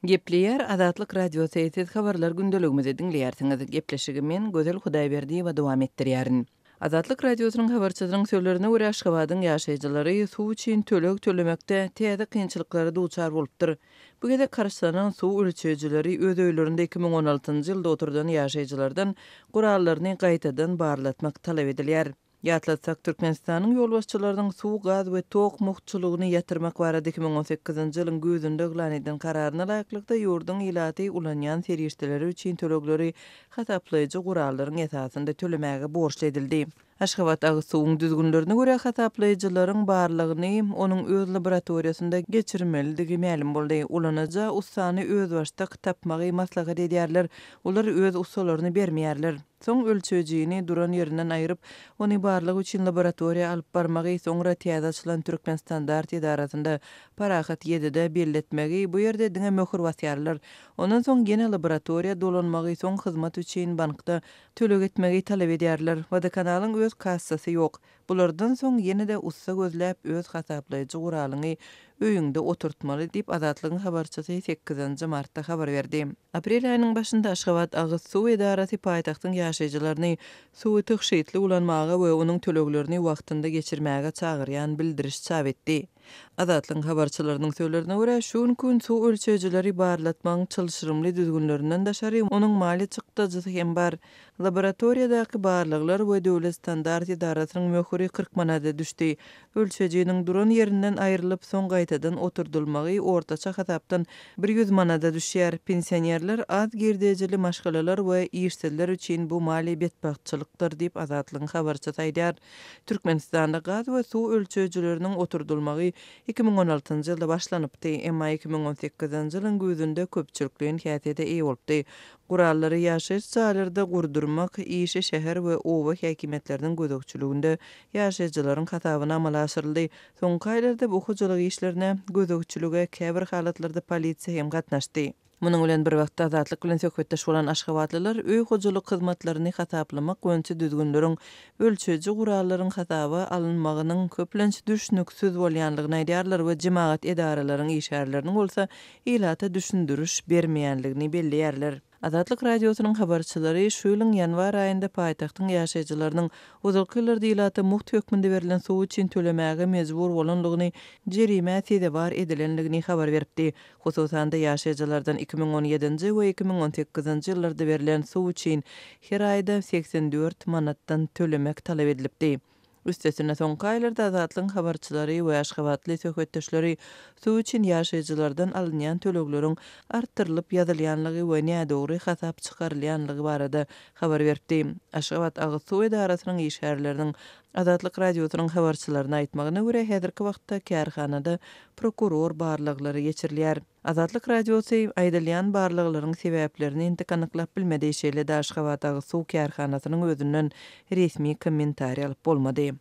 Gepleyer Adatlyk radio seyret habarlar gündeligimizi dinleýärsiňiz. Gepleşigimen Gözel Hudaýberdiýewa dowam etdirýärin. Adatlyk radiosynyň habarçylarynyň söýlerine görä Aşgabatyň ýaşaýjylary suw üçin tölek tölemekde täze kynçylyklary duçar bolupdyr. Bu gede karşılanan suw ölçejileri öz öýlerinde 2016-njy ýylda oturdan ýaşaýjylardan gurallaryny gaýtadan barlatmak talap edilýär. Ýatlatsak Türkmenistanyň ýolbaşçylarynyň suw, gaz we tok muhçylygyny ýatyrmak barada 2018-nji ýylyň gözünde glan eden kararyna laýyklykda ýurdun ilaty ulanýan serişdeleri üçin tölegleri hataplayıcı gurallaryň esasynda tölemäge borçly edildi. Aşgabat agy suwuň düzgünlerine görä hataplayıcılaryň barlygyny onuň öz laboratoriýasynda geçirmelidigi ma'lum boldy. Ulanaja ustany öz başda tapmagy maslahat edýärler. Ular öz ustalaryny bermeýärler. Soň ölçejini duran ýerinden aýryp, ony barlygy üçin laboratoriýa alyp barmagy, soňra täze açylan Türkmen standart idarasynda parahat 7-de belletmegi, bu ýerde diňe möhür basýarlar. Ondan soň gene laboratoriýa dolanmagy, soň hyzmat üçin bankda tölek etmegi talap edýärler. Vodokanalyň öz kassasy ýok. Bulardan soň ýene-de usta gözläp öz hasaplayıcı guralyny öýüňde oturtmaly diýip Adatlygyň habarçysy 8-nji martda habar berdi. Aprel aýynyň başynda Aşgabat Agyz Suw Edarasy paýtagtyň ýaşaýjylaryny suwy tygşytly ulanmaga we onuň töleglerini wagtynda geçirmäge çagyrýan bildiriş çap etdi. Adatlygyň habarçylarynyň söýlerine görä, şu gün suw ölçejileri barlatmagyň çylşyrymly düzgünlerinden daşary onuň mali çykdyjy hem bar. Laboratoriýadaky barlyklar we döwlet standart idarasynyň möhüri 40 manada düşdi. Ölçejiniň duran ýerinden aýrylyp soň gaýtadan oturdulmagy ortaça hasapdan 100 manada düşýär. Pensionerler az girdejili maşgalalar we işçiler üçin bu mali betbagtçylykdyr diýip Adatlygyň habarçysy aýdýar. Türkmenistanda gaz we suw ölçejileriniň oturdulmagy 2016-njy ýylda başlanypdy, emma 2018-nji ýylyň gözünde köpçülikliň häsiýetde eý bolupdy. Gurallary ýaşaýyş çaýlarynda gurdurmak işi şäher we oba häkimetleriň gözegçiliginde ýaşaýjylaryň hasabyna amala asyryldy. Soňky aýlarda bu hojalyk işlerine gözegçilige käbir halatlarda polisiýa hem gatnaşdy. Munyň bilen bir wagtda Azatlyk bilen söhbetdeş bolan Aşgabatlylar öý hojalyk hyzmatlaryny hasaplamak goňçy düzgünleriň ölçeji gurallaryň hasaby alynmagynyň köplenç düşnüksiz bolýanlygyny aýdýarlar we jemaat edaralarynyň işgärleriniň bolsa ilata düşündürüş bermeýänligini belliýärler. Adatlyk radiosynyň habarçylary şu ýylyň ýanwar aýynda paýtagtyň ýaşaýjylarynyň uzalky ýyllarda ilata muht hökmünde berilen suw üçin tölemäge mejbur bolanlygyny jerime bar edilenligini habar beripdi. Hususan da ýaşaýjylardan 2017-nji we 2018-nji ýyllarda berilen suw üçin her aýda 84 manatdan tölemek talap edilipdi. Üstesine soňky aýlarda Azatlygyň habarçylary we Aşgabatly söhbetdeşleri suw üçin ýaşaýjylardan alynýan tölekleriň artdyrylyp ýazylýanlygy we nädogry hasap çykarylýanlygy barada habar berdi. Aşgabat Agyz Suw Edarasynyň işgärleriniň Adatlyk radiosynyň habarçylaryna aýtmagyna görä häzirki wagtda kärhanada prokuror barlyklary geçirilýär. Azatlyk radiosy aýdylýan barlyklaryň sebäplerini intik anyklap bilmedi şeýle Aşgabat Agyz Suw kärhanasynyň özünden resmi kommentariýa alyp bolmady.